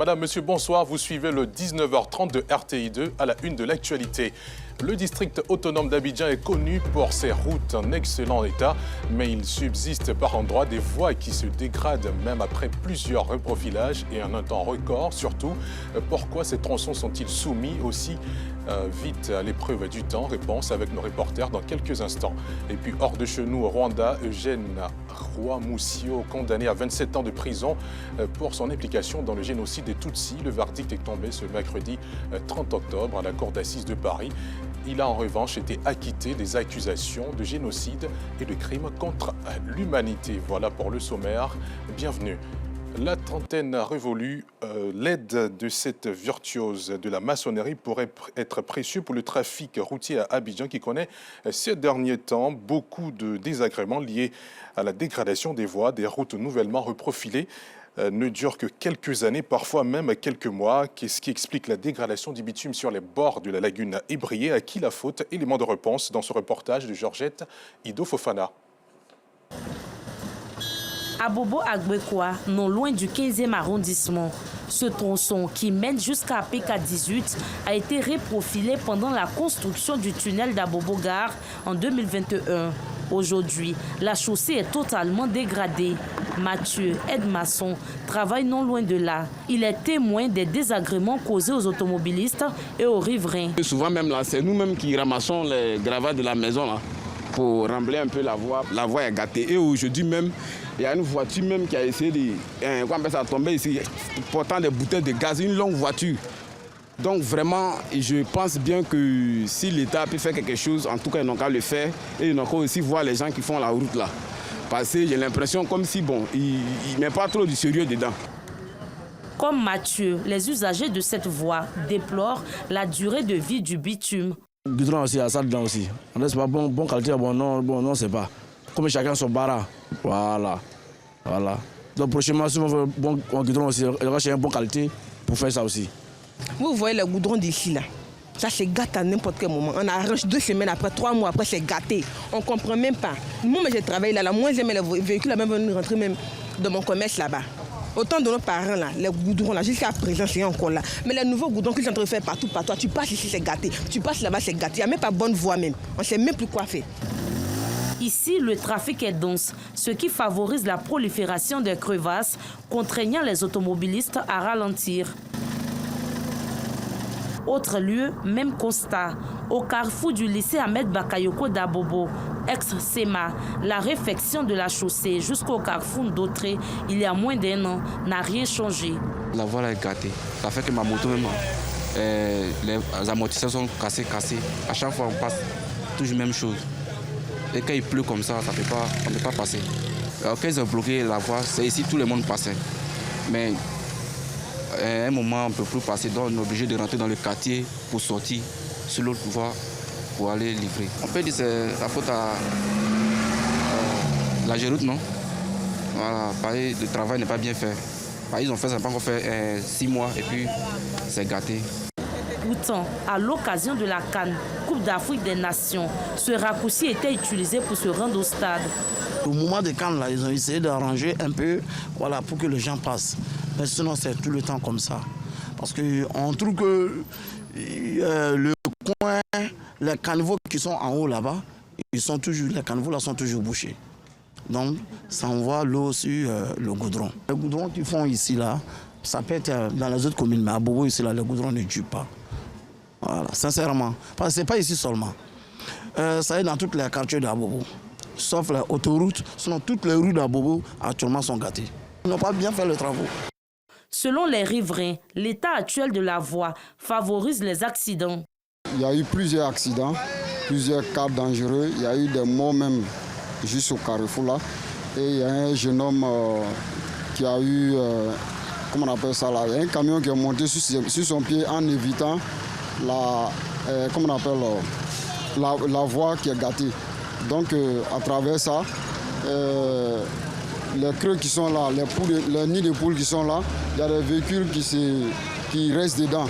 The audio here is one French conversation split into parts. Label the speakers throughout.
Speaker 1: Madame, Monsieur, bonsoir. Vous suivez le 19h30 de RTI2 à la une de l'actualité. Le district autonome d'Abidjan est connu pour ses routes en excellent état, mais il subsiste par endroits des voies qui se dégradent même après plusieurs reprofilages et en un temps record. Surtout, pourquoi ces tronçons sont-ils soumis aussi vite à l'épreuve du temps? Réponse avec nos reporters dans quelques instants. Et puis hors de chez nous, au Rwanda, Eugène Rwamusio, condamné à 27 ans de prison pour son implication dans le génocide des Tutsis. Le verdict est tombé ce mercredi 30 octobre à la cour d'assises de Paris. Il a en revanche été acquitté des accusations de génocide et de crimes contre l'humanité. Voilà pour le sommaire. Bienvenue. La trentaine révolue, l'aide de cette virtuose de la maçonnerie pourrait être précieux pour le trafic routier à Abidjan qui connaît ces derniers temps beaucoup de désagréments liés à la dégradation des voies, des routes nouvellement reprofilées. Ne dure que quelques années, parfois même quelques mois. Qu'est-ce qui explique la dégradation du bitume sur les bords de la lagune Ébrié? À qui la faute? Élément de réponse dans ce reportage de Georgette Ido Fofana.
Speaker 2: À Bobo Agbekwa, non loin du 15e arrondissement, ce tronçon qui mène jusqu'à PK18 a été reprofilé pendant la construction du tunnel d'Abobo-Gare en 2021. Aujourd'hui, la chaussée est totalement dégradée. Mathieu, aide-maçon, travaille non loin de là. Il est témoin des désagréments causés aux automobilistes et aux riverains.
Speaker 3: Souvent même là, c'est nous-mêmes qui ramassons les gravats de la maison là, pour remblayer un peu la voie. La voie est gâtée. Et aujourd'hui même, il y a une voiture même qui a essayé de tomber ici, portant des bouteilles de gaz, une longue voiture. Donc vraiment, je pense bien que si l'État peut faire quelque chose, en tout cas, ils n'ont qu'à le faire. Et ils n'ont qu'à aussi voir les gens qui font la route là. Parce que j'ai l'impression comme si, bon, il met pas trop du sérieux dedans.
Speaker 2: Comme Mathieu, les usagers de cette voie déplorent la durée de vie du bitume.
Speaker 4: Le goudron aussi, ça dedans aussi. On n'est pas bon qualité, non, c'est pas. Comme chacun son bara. Voilà. Donc prochainement, si on veut bon goudron aussi, il va chercher une bonne qualité pour faire ça aussi.
Speaker 5: Vous voyez le goudron d'ici là, ça se gâte à n'importe quel moment. On arrange 2 semaines après, 3 mois après, c'est gâté. On ne comprend même pas. Moi, j'ai travaillé là, moi j'aimais les véhicules, même venir rentrer même dans mon commerce là-bas. Autant de nos parents là, les goudrons là, jusqu'à présent c'est encore là. Mais les nouveaux goudrons qu'ils sont en train de faire partout, tu passes ici c'est gâté, tu passes là-bas c'est gâté. Il n'y a même pas bonne voie même. On ne sait même plus quoi faire.
Speaker 2: Ici, le trafic est dense, ce qui favorise la prolifération des crevasses, contraignant les automobilistes à ralentir. Autre lieu, même constat. Au carrefour du lycée Ahmed Bakayoko d'Abobo, ex-SEMA, la réfection de la chaussée jusqu'au carrefour d'Autré, il y a moins d'1 an, n'a rien changé.
Speaker 6: La voie est gâtée. Ça fait que ma moto même, les amortisseurs sont cassés. À chaque fois, on passe toujours la même chose. Et quand il pleut comme ça, on ne peut pas passer. Alors, quand ils ont bloqué la voie, c'est ici tout le monde passait. Mais à un moment, on ne peut plus passer, donc on est obligé de rentrer dans le quartier pour sortir sur l'autre voie pour aller livrer. On peut dire que c'est la faute à la Géroute, non? Voilà, pareil, le travail n'est pas bien fait. Pareil, ils ont fait ça, pas encore fait 6 mois et puis c'est gâté.
Speaker 2: Pourtant, à l'occasion de la CAN, Coupe d'Afrique des Nations, ce raccourci était utilisé pour se rendre au stade.
Speaker 4: Au moment de CAN, là, ils ont essayé d'arranger un peu voilà, pour que les gens passent. Mais sinon, c'est tout le temps comme ça. Parce qu'on trouve que le coin, les caniveaux qui sont en haut là-bas, les caniveaux là sont toujours bouchés. Donc, ça envoie l'eau sur le goudron. Le goudron qu'ils font ici, là, ça peut être dans les autres communes, mais à Bobo, ici, là, le goudron ne tue pas. Voilà, sincèrement. Parce que ce n'est pas ici seulement. Ça est dans tous les quartiers d'Abobo. Sauf les autoroutes, sinon toutes les rues d'Abobo actuellement sont gâtées. Ils n'ont pas bien fait le travail.
Speaker 2: Selon les riverains, l'état actuel de la voie favorise les accidents.
Speaker 7: Il y a eu plusieurs accidents, plusieurs cas dangereux. Il y a eu des morts même juste au carrefour là. Et il y a un jeune homme qui a eu, comment on appelle ça là, un camion qui est monté sur son pied en évitant la voie qui est gâtée. Donc à travers ça, les creux qui sont là, les nids de poules qui sont là, il y a des véhicules qui restent dedans.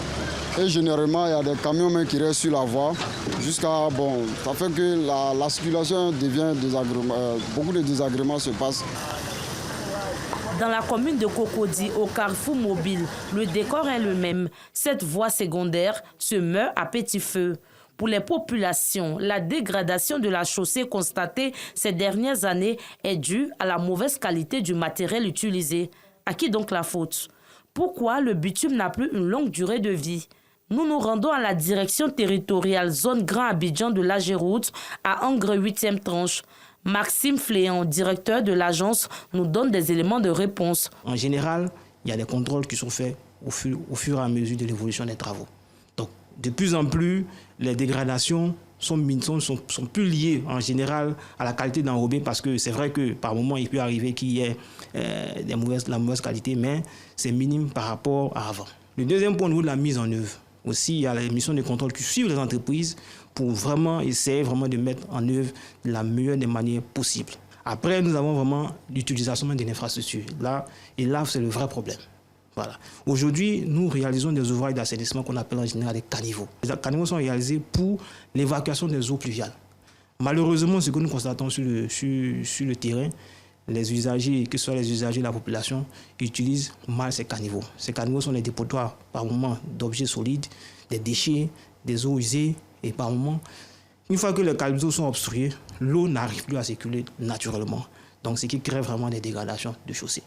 Speaker 7: Et généralement, il y a des camions même qui restent sur la voie. Jusqu'à, bon, ça fait que la circulation devient désagréable. Beaucoup de désagréments se passent.
Speaker 2: Dans la commune de Cocody, au carrefour mobile, le décor est le même. Cette voie secondaire se meurt à petit feu. Pour les populations, la dégradation de la chaussée constatée ces dernières années est due à la mauvaise qualité du matériel utilisé. À qui donc la faute? Pourquoi le bitume n'a plus une longue durée de vie? Nous nous rendons à la direction territoriale zone Grand Abidjan de l'AGEROUTE à Angre 8e tranche. Maxime Fléan, directeur de l'agence, nous donne des éléments de réponse.
Speaker 8: En général, il y a des contrôles qui sont faits au fur et à mesure de l'évolution des travaux. Donc, de plus en plus, les dégradations sont plus liées en général à la qualité d'enrobé, parce que c'est vrai que par moment, il peut arriver qu'il y ait la mauvaise qualité, mais c'est minime par rapport à avant. Le deuxième point, au niveau de la mise en œuvre, aussi, il y a les missions de contrôle qui suivent les entreprises pour vraiment essayer de mettre en œuvre de la meilleure des manières possibles. Après, nous avons vraiment l'utilisation de l'infrastructure. Là, c'est le vrai problème. Voilà. Aujourd'hui, nous réalisons des ouvrages d'assainissement qu'on appelle en général des caniveaux. Les caniveaux sont réalisés pour l'évacuation des eaux pluviales. Malheureusement, ce que nous constatons sur le terrain, les usagers, que ce soit les usagers de la population, utilisent mal ces caniveaux. Ces caniveaux sont des dépotoirs par moment d'objets solides, des déchets, des eaux usées, et par moment, une fois que les caniveaux sont obstrués, l'eau n'arrive plus à circuler naturellement. Donc, ce qui crée vraiment des dégradations de chaussées.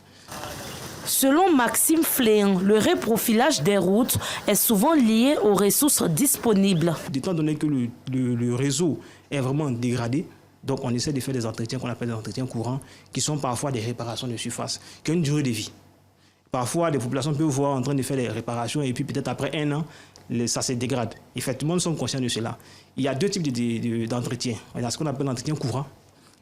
Speaker 2: Selon Maxime Fléan, le reprofilage des routes est souvent lié aux ressources disponibles.
Speaker 8: Étant donné que le réseau est vraiment dégradé, donc on essaie de faire des entretiens qu'on appelle des entretiens courants, qui sont parfois des réparations de surface, qui ont une durée de vie. Parfois, des populations peuvent voir en train de faire des réparations et puis peut-être après 1 an, ça se dégrade. Effectivement, nous sommes conscients de cela. Il y a deux types d'entretiens. Il y a ce qu'on appelle l'entretien courant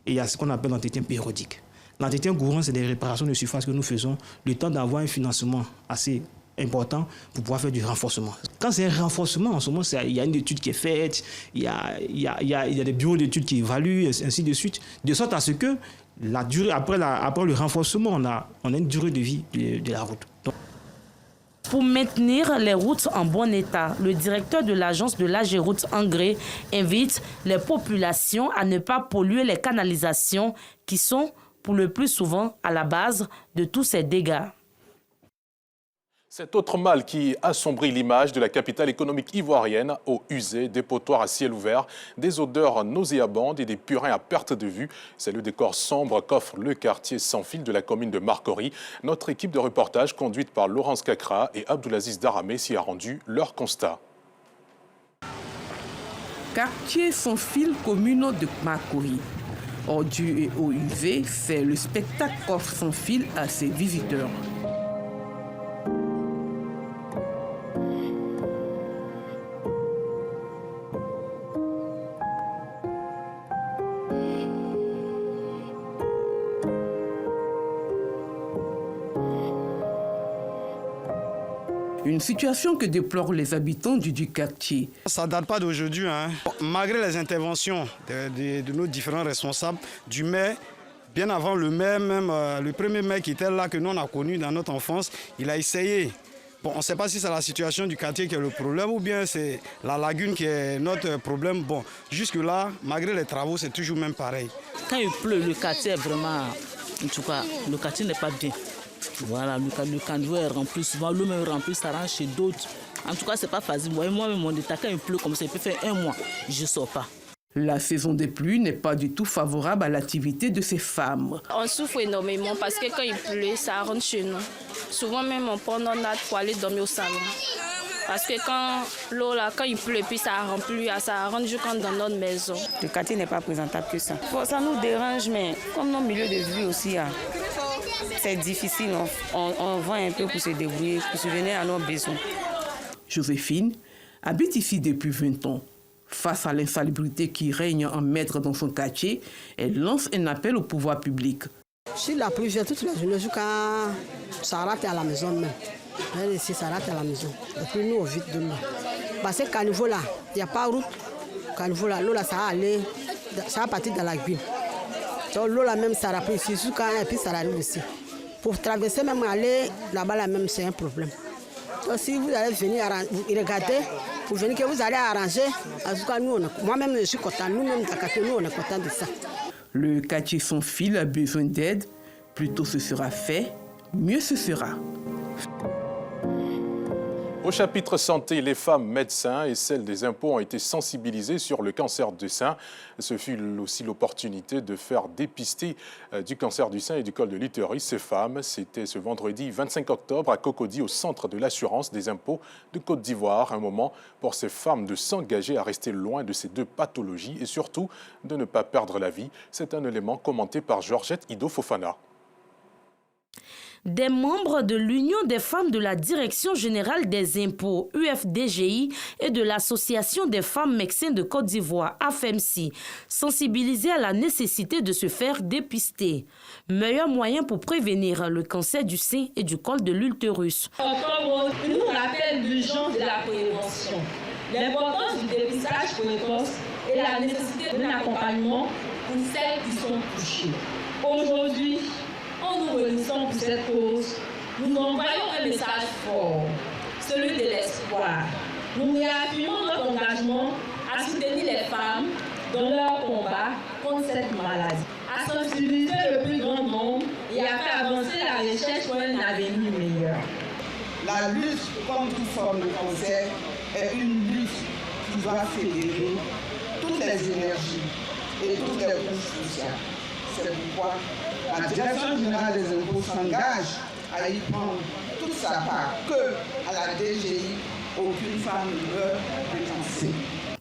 Speaker 8: et il y a ce qu'on appelle l'entretien périodique. L'entretien courant, c'est des réparations de surface que nous faisons, le temps d'avoir un financement assez important pour pouvoir faire du renforcement. Quand c'est un renforcement, en ce moment, il y a une étude qui est faite, il y a des bureaux d'études qui évaluent, ainsi de suite, de sorte à ce que la durée, après le renforcement, on a une durée de vie de la route. Donc,
Speaker 2: pour maintenir les routes en bon état, le directeur de l'agence de l'AGEROUTE Angre invite les populations à ne pas polluer les canalisations qui sont pour le plus souvent à la base de tous ces dégâts.
Speaker 1: Cet autre mal qui assombrit l'image de la capitale économique ivoirienne, eau usée, dépotoirs à ciel ouvert, des odeurs nauséabondes et des purins à perte de vue. C'est le décor sombre qu'offre le quartier sans fil de la commune de Marcory. Notre équipe de reportage, conduite par Laurence Kakra et Abdoulaziz Daramé, s'y a rendu leur constat.
Speaker 9: Quartier sans fil, commune de Marcory. Ordures et eau usée fait le spectacle qu'offre sans fil à ses visiteurs. Une situation que déplorent les habitants du quartier.
Speaker 10: Ça ne date pas d'aujourd'hui. Malgré les interventions de nos différents responsables, du maire, bien avant le maire, même le premier maire qui était là, que nous on a connu dans notre enfance, il a essayé. Bon, on ne sait pas si c'est la situation du quartier qui est le problème ou bien c'est la lagune qui est notre problème. Bon, jusque-là, malgré les travaux, c'est toujours même pareil.
Speaker 11: Quand il pleut, le quartier est vraiment... En tout cas, le quartier n'est pas bien. Voilà, le caniveau est rempli, souvent l'eau est remplie, ça rentre chez d'autres. En tout cas, c'est pas facile. Moi-même, mon état, quand il pleut comme ça, il peut faire 1 mois, je ne sors pas.
Speaker 9: La saison des pluies n'est pas du tout favorable à l'activité de ces femmes.
Speaker 12: On souffre énormément parce que quand il pleut, ça rentre chez nous. Souvent même, on prend notre natte pour aller dormir au salon. Parce que quand l'eau, là, quand il pleut, puis ça remplit, ça rentre jusqu'en dans notre maison.
Speaker 13: Le quartier n'est pas présentable que ça. Bon, ça nous dérange, mais comme nos milieux de vie aussi, c'est difficile. On va un peu pour se débrouiller, pour subvenir à nos besoins.
Speaker 9: Joséphine habite ici depuis 20 ans. Face à l'insalubrité qui règne en maître dans son quartier, elle lance un appel au pouvoir public.
Speaker 14: Si la pluie vient toute la journée jusqu'à ça rate à la maison même. Ici, ça rate à la maison. Et puis nous, on vite de l'eau. Parce que caniveau là, il n'y a pas de route. Caniveau là, l'eau là, ça va partir dans la ville. Donc l'eau là même, ça rapporte ici, jusqu'à et puis ça arrive ici. Pour traverser même aller là-bas là même, c'est un problème. Donc si vous allez venir regarder, pour venir que vous allez arranger, en tout cas nous, moi-même je suis content, nous-mêmes nous on est content de ça.
Speaker 9: Le quartier sans fil a besoin d'aide, plus tôt ce sera fait, mieux ce sera.
Speaker 1: Au chapitre santé, les femmes médecins et celles des impôts ont été sensibilisées sur le cancer du sein. Ce fut aussi l'opportunité de faire dépister du cancer du sein et du col de l'utérus ces femmes. C'était ce vendredi 25 octobre à Cocody, au centre de l'assurance des impôts de Côte d'Ivoire. Un moment pour ces femmes de s'engager à rester loin de ces deux pathologies et surtout de ne pas perdre la vie. C'est un élément commenté par Georgette Ido Fofana.
Speaker 2: Des membres de l'Union des femmes de la Direction générale des impôts, UFDGI, et de l'Association des femmes médecins de Côte d'Ivoire, AFEMSI, sensibilisés à la nécessité de se faire dépister. Meilleur moyen pour prévenir le cancer du sein et du col de l'utérus.
Speaker 15: Octobre nous rappelle l'urgence de la prévention, l'importance du dépistage précoce et la nécessité d'un accompagnement pour celles qui sont touchées. Aujourd'hui, en nous réunissant pour cette cause, nous envoyons un message fort, celui de l'espoir. Nous réaffirmons notre engagement à soutenir les femmes dans leur combat contre cette maladie, à sensibiliser le plus grand nombre et à faire avancer la recherche pour un avenir meilleur.
Speaker 16: La lutte contre toute forme de cancer est une lutte qui doit fédérer toutes les énergies et toutes les couches sociales. C'est pourquoi la Direction générale des impôts s'engage à y prendre toute sa part, que à la DGI, aucune femme ne meurt de cancer.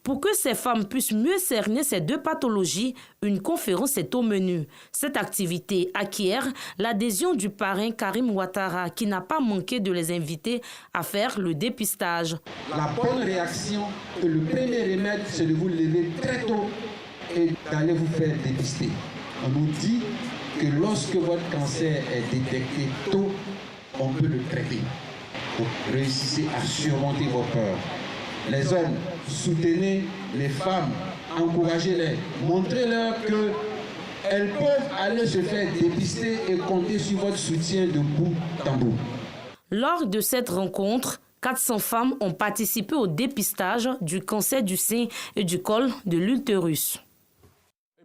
Speaker 2: Pour que ces femmes puissent mieux cerner ces deux pathologies, une conférence est au menu. Cette activité acquiert l'adhésion du parrain Karim Ouattara, qui n'a pas manqué de les inviter à faire le dépistage.
Speaker 17: La bonne réaction et le premier remède, c'est de vous lever très tôt et d'aller vous faire dépister. On nous dit que lorsque votre cancer est détecté tôt, on peut le traiter. Donc réussissez à surmonter vos peurs. Les hommes, soutenez les femmes, encouragez-les, montrez-leur qu'elles peuvent aller se faire dépister et compter sur votre soutien de bout en bout.
Speaker 2: Lors de cette rencontre, 400 femmes ont participé au dépistage du cancer du sein et du col de l'utérus.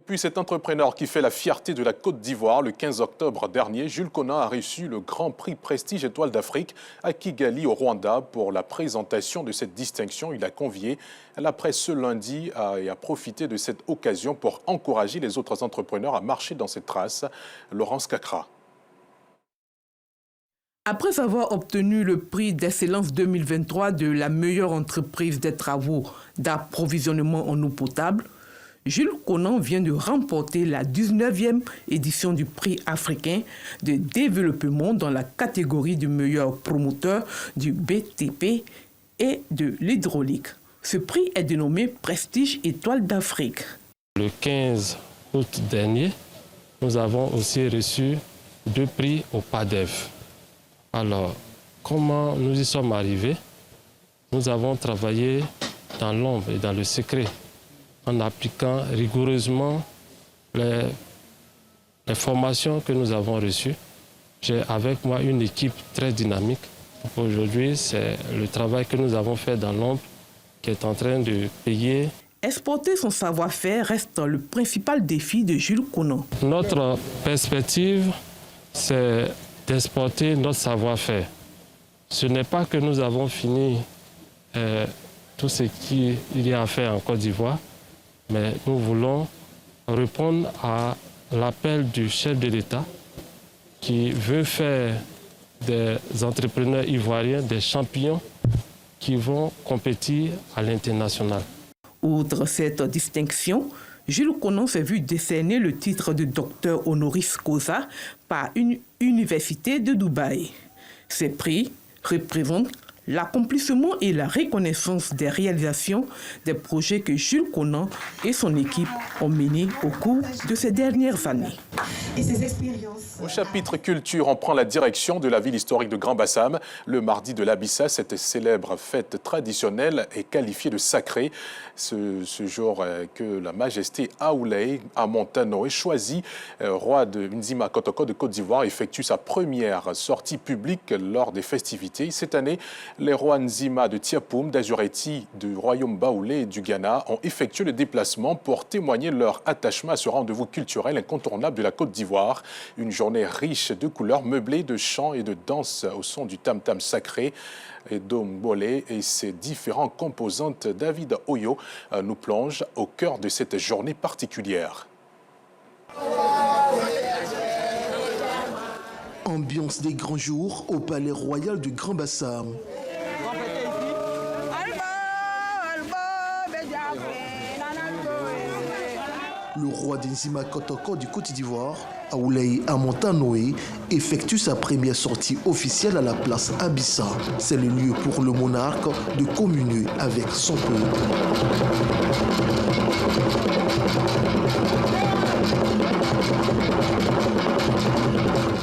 Speaker 1: Puis cet entrepreneur qui fait la fierté de la Côte d'Ivoire, le 15 octobre dernier, Jules Konan a reçu le Grand Prix Prestige Étoile d'Afrique à Kigali, au Rwanda. Pour la présentation de cette distinction, il a convié la presse ce lundi et a profité de cette occasion pour encourager les autres entrepreneurs à marcher dans cette trace. Laurence Kakra.
Speaker 9: Après avoir obtenu le prix d'excellence 2023 de la meilleure entreprise des travaux d'approvisionnement en eau potable, Jules Konan vient de remporter la 19e édition du prix africain de développement dans la catégorie du meilleur promoteur du BTP et de l'hydraulique. Ce prix est dénommé Prestige Étoile d'Afrique.
Speaker 18: Le 15 août dernier, nous avons aussi reçu 2 prix au PADEF. Alors, comment nous y sommes arrivés? Nous avons travaillé dans l'ombre et dans le secret, en appliquant rigoureusement les formations que nous avons reçues. J'ai avec moi une équipe très dynamique. Aujourd'hui, c'est le travail que nous avons fait dans l'ombre qui est en train de payer.
Speaker 9: Exporter son savoir-faire reste le principal défi de Jules Konan.
Speaker 18: Notre perspective, c'est d'exporter notre savoir-faire. Ce n'est pas que nous avons fini tout ce qu'il y a à faire en Côte d'Ivoire, mais nous voulons répondre à l'appel du chef de l'État qui veut faire des entrepreneurs ivoiriens des champions qui vont compétir à l'international.
Speaker 9: Outre cette distinction, Jules Konan s'est vu décerner le titre de docteur honoris causa par une université de Dubaï. Ces prix représentent l'accomplissement et la reconnaissance des réalisations des projets que Jules Konan et son équipe ont menés au cours de ces dernières années.
Speaker 16: Et ces expériences.
Speaker 1: Au chapitre culture, on prend la direction de la ville historique de Grand-Bassam. Le mardi de l'Abissa, cette célèbre fête traditionnelle est qualifiée de sacrée. Ce jour que la majesté Aoulay Amontano est choisi, roi de Nzima Kotoko de Côte d'Ivoire, effectue sa première sortie publique lors des festivités. Cette année, les rois Nzima de Tiapoum, d'Azureti, du royaume Baoulé et du Ghana ont effectué le déplacement pour témoigner leur attachement à ce rendez-vous culturel incontournable de la Côte d'Ivoire. d'Ivoire. Une journée riche de couleurs, meublée de chants et de danses au son du tam-tam sacré et d'Ombolé et ses différentes composantes. David Oyo nous plonge au cœur de cette journée particulière.
Speaker 19: Ambiance des grands jours au palais royal du Grand Bassam. Le roi d'Enzima Kotoko du Côte d'Ivoire, Aoulei Amontanoé, effectue sa première sortie officielle à la place Abissa. C'est le lieu pour le monarque de communier avec son peuple.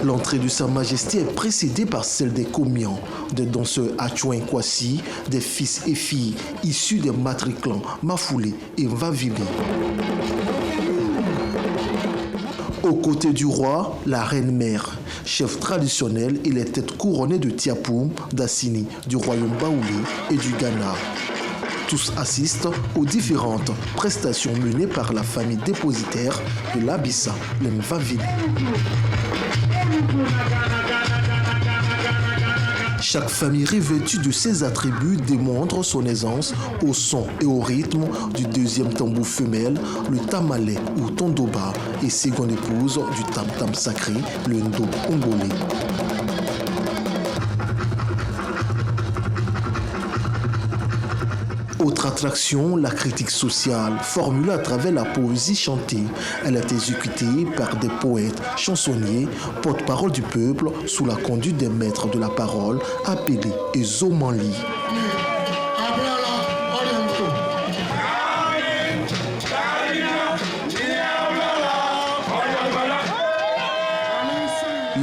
Speaker 19: L'entrée de Sa Majesté est précédée par celle des commiants, des danseurs Achouin Kwasi, des fils et filles issus des matriclans Mafoulé et Mvavili. Aux côtés du roi, la reine-mère, chef traditionnel et les têtes couronnées de Tiapoum, d'Assini, du royaume Baoulé et du Ghana. Tous assistent aux différentes prestations menées par la famille dépositaire de l'Abissa, les Mvavili. Chaque famille revêtue de ses attributs démontre son aisance au son et au rythme du deuxième tambour femelle, le tamalé ou tondoba, et seconde épouse du tam-tam sacré, le ndo-ongolé. Autre attraction, la critique sociale, formulée à travers la poésie chantée. Elle est exécutée par des poètes, chansonniers, porte-parole du peuple, sous la conduite des maîtres de la parole, appelés Ezomanli.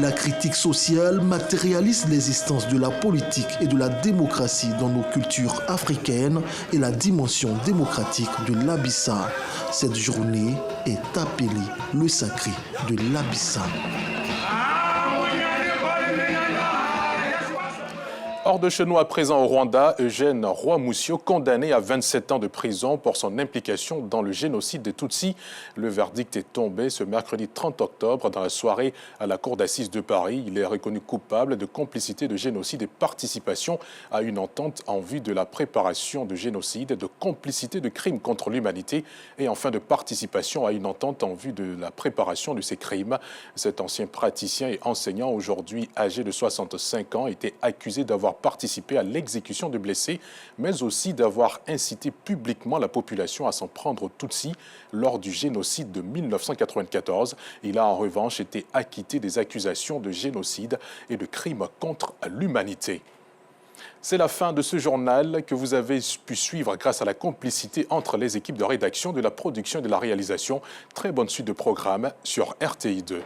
Speaker 19: La critique sociale matérialise l'existence de la politique et de la démocratie dans nos cultures africaines et la dimension démocratique de l'Abissa. Cette journée est appelée le sacré de l'Abissa.
Speaker 1: Hors de chez nous à présent au Rwanda, Eugène Rwamusio, condamné à 27 ans de prison pour son implication dans le génocide des Tutsis. Le verdict est tombé ce mercredi 30 octobre dans la soirée à la cour d'assises de Paris. Il est reconnu coupable de complicité de génocide et participation à une entente en vue de la préparation de génocide, de complicité de crimes contre l'humanité et enfin de participation à une entente en vue de la préparation de ces crimes. Cet ancien praticien et enseignant, aujourd'hui âgé de 65 ans, était accusé d'avoir participé à l'exécution de blessés, mais aussi d'avoir incité publiquement la population à s'en prendre aux Tutsis lors du génocide de 1994. Il a en revanche été acquitté des accusations de génocide et de crimes contre l'humanité. C'est la fin de ce journal que vous avez pu suivre grâce à la complicité entre les équipes de rédaction, de la production et de la réalisation. Très bonne suite de programme sur RTI2.